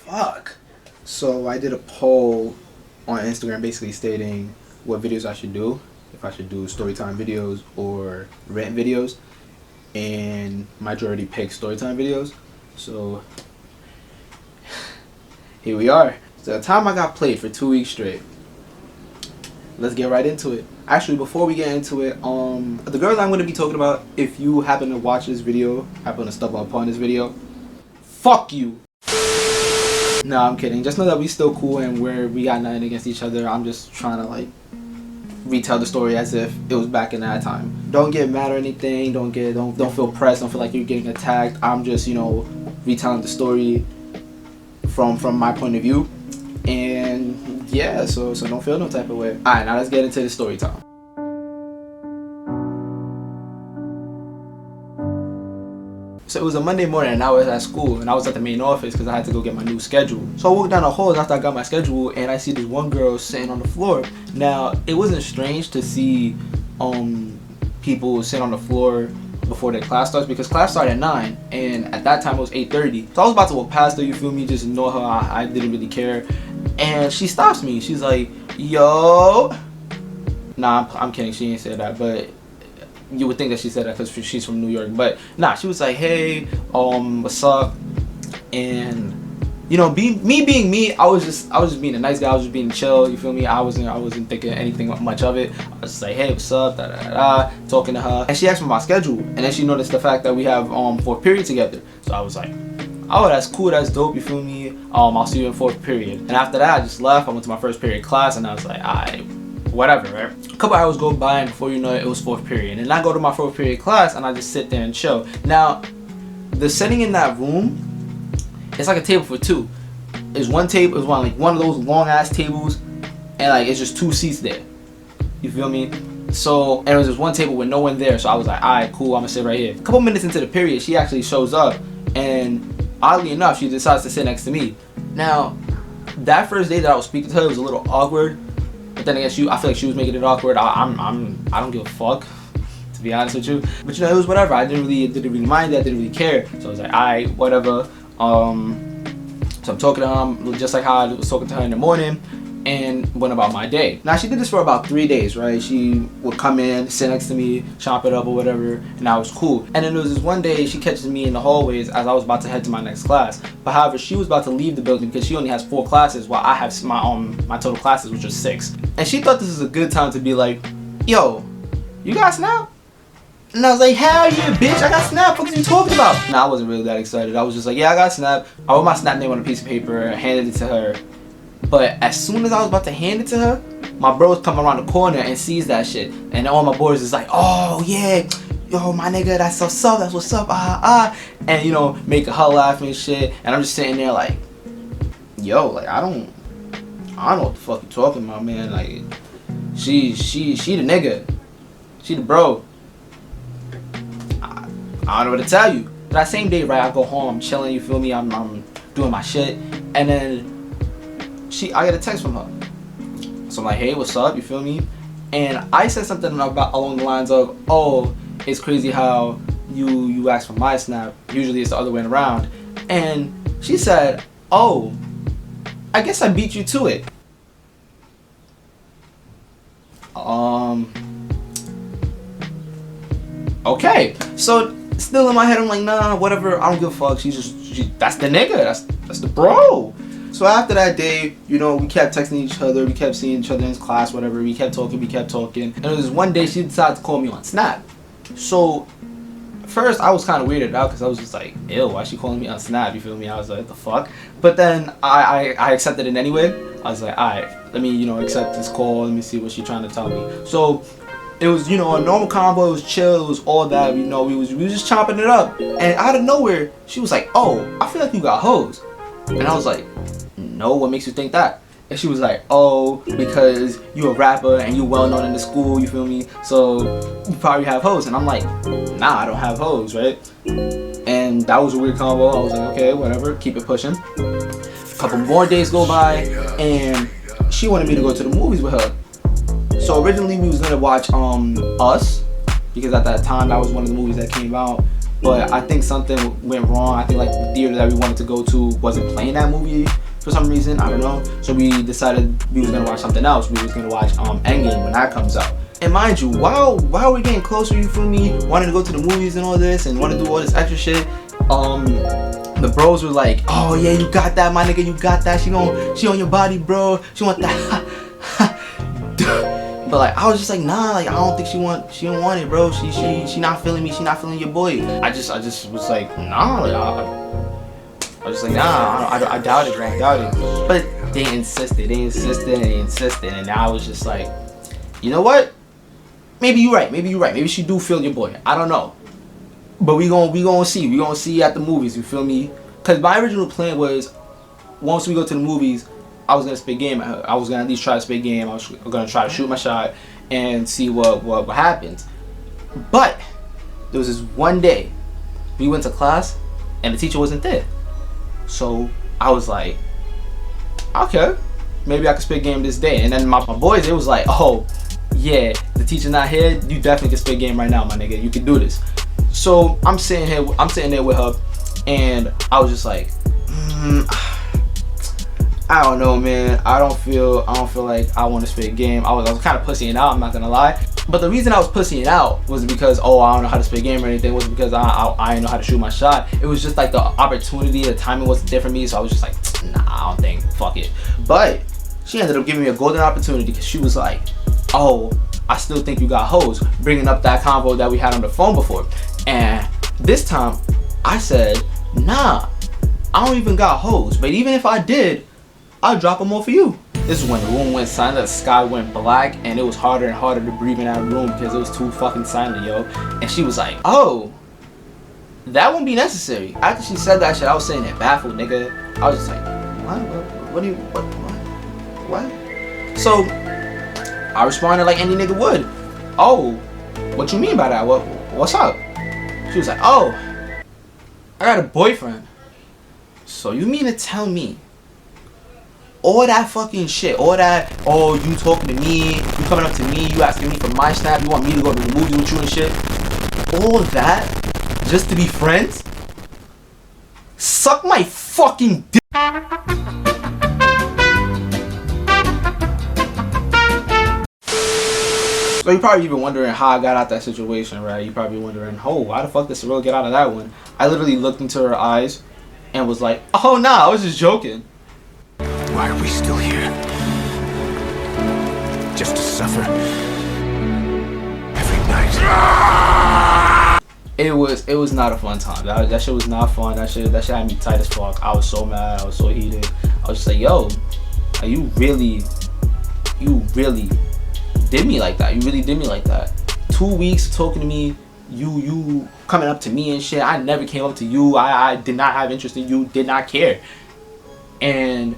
Fuck. So I did a poll on Instagram basically stating what videos I should do. If I should do storytime videos or rant videos. And majority picked storytime videos. So here we are. So the time I got played for 2 weeks straight. Let's get right into it. Actually, before we get into it, the girls I'm going to be talking about, if you happen to watch this video, happen to stumble upon this video, fuck you. No, I'm kidding. Just know that we still cool and we got nothing against each other. I'm just trying to like retell the story as if it was back in that time. Don't get mad or anything. Don't feel pressed. Don't feel like you're getting attacked. I'm just, you know, retelling the story from my point of view. And yeah, so don't feel no type of way. Alright, now let's get into the story time. So it was a Monday morning and I was at school and I was at the main office because I had to go get my new schedule. So I walked down the halls after I got my schedule and I see this one girl sitting on the floor. Now, it wasn't strange to see people sitting on the floor before their class starts because class started at 9 and at that time it was 8:30. So I was about to walk past her, you feel me, just ignore her. I didn't really care. And she stops me. She's like, yo. Nah, I'm kidding. She ain't said that, but you would think that she said that because she's from New York. But nah, she was like, hey, what's up? And you know, me being me, I was just being a nice guy. I was just being chill. You feel me? I wasn't thinking anything much of it. I was just like, hey, what's up? Da, da, da, da, talking to her, and she asked for my schedule, and then she noticed the fact that we have 4th period together. So I was like, oh, that's cool, that's dope. You feel me? I'll see you in 4th period. And after that, I just left. I went to my 1st period class, and I was like, alright, whatever, right? A couple hours go by, and before you know it, it was 4th period. And I go to my 4th period class, and I just sit there and chill. Now, the setting in that room, it's like a table for two. It's one table, it's one of those long ass tables, and like it's just 2 seats there. You feel me? So, and it was just one table with no one there. So I was like, alright, cool, I'm gonna sit right here. A couple minutes into the period, she actually shows up, and oddly enough, she decides to sit next to me. Now, that first day that I was speaking to her, it was a little awkward. But then again, I feel like she was making it awkward. I don't give a fuck, to be honest with you. But you know, it was whatever. I didn't really mind it. I didn't really care. So I was like, alright, whatever. So I'm talking to her just like how I was talking to her in the morning, and went about my day. Now she did this for about 3 days, right? She would come in, sit next to me, chop it up or whatever, and that was cool. And then there was this one day she catches me in the hallways as I was about to head to my next class. But however, she was about to leave the building because she only has 4 classes while I have my total classes, which was 6. And she thought this was a good time to be like, yo, you got Snap? And I was like, hell yeah, bitch, I got Snap. What are you talking about? Nah, I wasn't really that excited. I was just like, yeah, I got Snap. I wrote my Snap name on a piece of paper, handed it to her. But as soon as I was about to hand it to her, my bros come around the corner and sees that shit. And all my boys is like, oh yeah, yo, my nigga, that's what's up, that's what's up, and you know, making her laugh and shit. And I'm just sitting there like, yo, like I don't know what the fuck you talking about, man. Like, she the nigga, she the bro. I don't know what to tell you. That same day, right, I go home, I'm chilling, you feel me? I'm doing my shit, and then I get a text from her. So I'm like, hey, what's up? You feel me? And I said something along the lines of, oh, it's crazy how you asked for my Snap. Usually it's the other way around. And she said, oh, I guess I beat you to it. Okay. So still in my head, I'm like, nah, whatever. I don't give a fuck. That's the nigga. That's the bro. So after that day, you know, we kept texting each other, we kept seeing each other in class, whatever, we kept talking. And it was one day she decided to call me on Snap. So first I was kind of weirded out because I was just like, ew, why is she calling me on Snap? You feel me? I was like, what the fuck? But then I accepted it anyway. I was like, alright, let me, you know, accept this call, let me see what she's trying to tell me. So it was, you know, a normal combo, it was chill, it was all that, you know, we was just chopping it up. And out of nowhere, she was like, oh, I feel like you got hoes. And I was like, no, what makes you think that? And she was like, oh, because you a rapper and you well known in the school, you feel me? So you probably have hoes. And I'm like, nah, I don't have hoes, right? And that was a weird combo. I was like, okay, whatever, keep it pushing. A couple more days go by and she wanted me to go to the movies with her. So originally we was gonna watch Us, because at that time that was one of the movies that came out. but I think something went wrong. I think like the theater that we wanted to go to wasn't playing that movie for some reason. I don't know. So we decided we was gonna watch something else. We was gonna watch Endgame when that comes out. And mind you, while we're getting closer, you feel me, wanting to go to the movies and all this, and want to do all this extra shit, the bros were like, oh yeah, you got that, my nigga, you got that. She on your body, bro. She want that. But like I was just like, nah, like I don't think she don't want it, bro. She not feeling me. She not feeling your boy. I just was like, nah. Like, I was just like, nah. I doubt it, bro. I doubt it. But they insisted, and I was just like, you know what? Maybe you're right. Maybe she do feel your boy. I don't know. But we gonna see. We gonna see at the movies. You feel me? Cause my original plan was, once we go to the movies, I was gonna spit game at her. I was gonna at least try to spit game. I was gonna try to shoot my shot and see what happens. But there was this one day we went to class and the teacher wasn't there. So I was like, okay, maybe I can spit game this day. And then my boys, it was like, oh yeah, the teacher not here. You definitely can spit game right now, my nigga. You can do this. So I'm sitting there with her, and I was just like, I don't know, man. I don't feel like I want to spit game. I was kind of pussying out, I'm not gonna lie. But the reason I was pussying out was because, oh, I don't know how to spit game or anything. It wasn't because I didn't know how to shoot my shot. It was just like the opportunity, the timing wasn't there for me. So I was just like, nah, I don't think, fuck it. But she ended up giving me a golden opportunity because she was like, oh, I still think you got hoes, bringing up that convo that we had on the phone before. And this time I said, nah, I don't even got hoes, but even if I did, I'll drop them all for you. This is when the room went silent, the sky went black, and it was harder and harder to breathe in that room because it was too fucking silent, yo. And she was like, oh, that won't be necessary. After she said that shit, I was sitting there baffled, nigga. I was just like, what? So I responded like any nigga would. Oh, what you mean by that? What's up? She was like, oh, I got a boyfriend. So you mean to tell me all that fucking shit, all that, oh, you talking to me, you coming up to me, you asking me for my snap, you want me to go to the movies with you and shit, all that just to be friends? Suck my fucking dick. So you're probably even wondering how I got out that situation, right? You're probably wondering, oh, why the fuck did Cirilo get out of that one? I literally looked into her eyes and was like, oh, nah, I was just joking. Why are we still here? Just to suffer every night. It was not a fun time. That shit was not fun. That shit had me tight as fuck. I was so mad. I was so heated. I was just like, yo, you really did me like that. You really did me like that. 2 weeks talking to me, you coming up to me and shit. I never came up to you. I did not have interest in you, did not care. And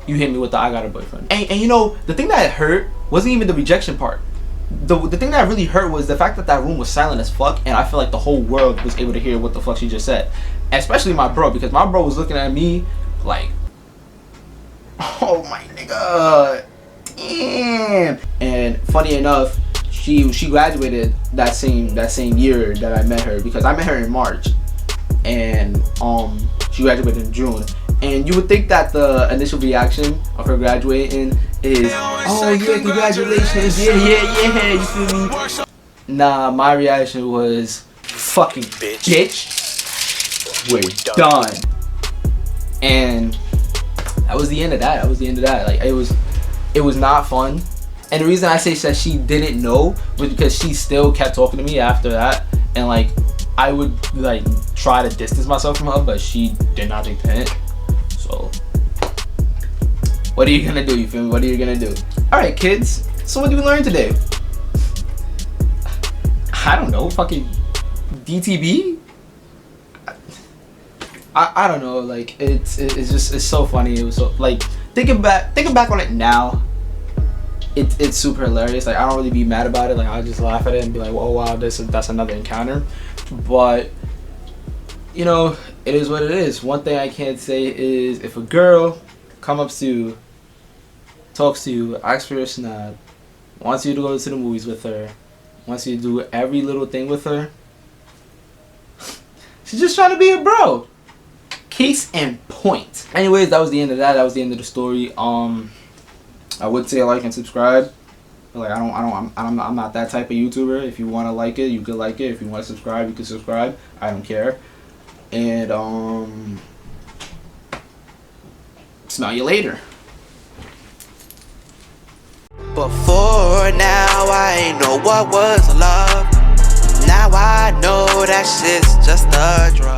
you hit me with the I got a boyfriend. And you know, the thing that hurt wasn't even the rejection part. The thing that really hurt was the fact that that room was silent as fuck, and I feel like the whole world was able to hear what the fuck she just said. Especially my bro, because my bro was looking at me like, oh my nigga, damn. And funny enough, she graduated that same year that I met her, because I met her in March, and she graduated in June. And you would think that the initial reaction of her graduating is, oh yeah, congratulations, yeah, you feel me? Nah, my reaction was, fucking bitch, we're done. And that was the end of that. Like, it was not fun. And the reason I say that she didn't know was because she still kept talking to me after that, and like I would like try to distance myself from her, but she did not take the hint. So what are you gonna do? You feel me? What are you gonna do? All right, kids. So what did we learn today? I don't know. Fucking DTB. I don't know. Like it's so funny. It was so like thinking back on it now. It's super hilarious. Like I don't really be mad about it. Like I just laugh at it and be like, oh wow, that's another encounter. But you know, it is what it is. One thing I can't say is if a girl comes up to you, talks to you, asks for your snap, wants you to go to the movies with her, wants you to do every little thing with her, She's just trying to be a bro. Case in point. Anyways, that was the end of that. That was the end of the story. I would say like and subscribe. Like I'm not that type of YouTuber. If you want to like it, you could like it. If you want to subscribe, you can subscribe. I don't care. And smell you later. Before now, I ain't know what was love. Now I know that shit's just a drug.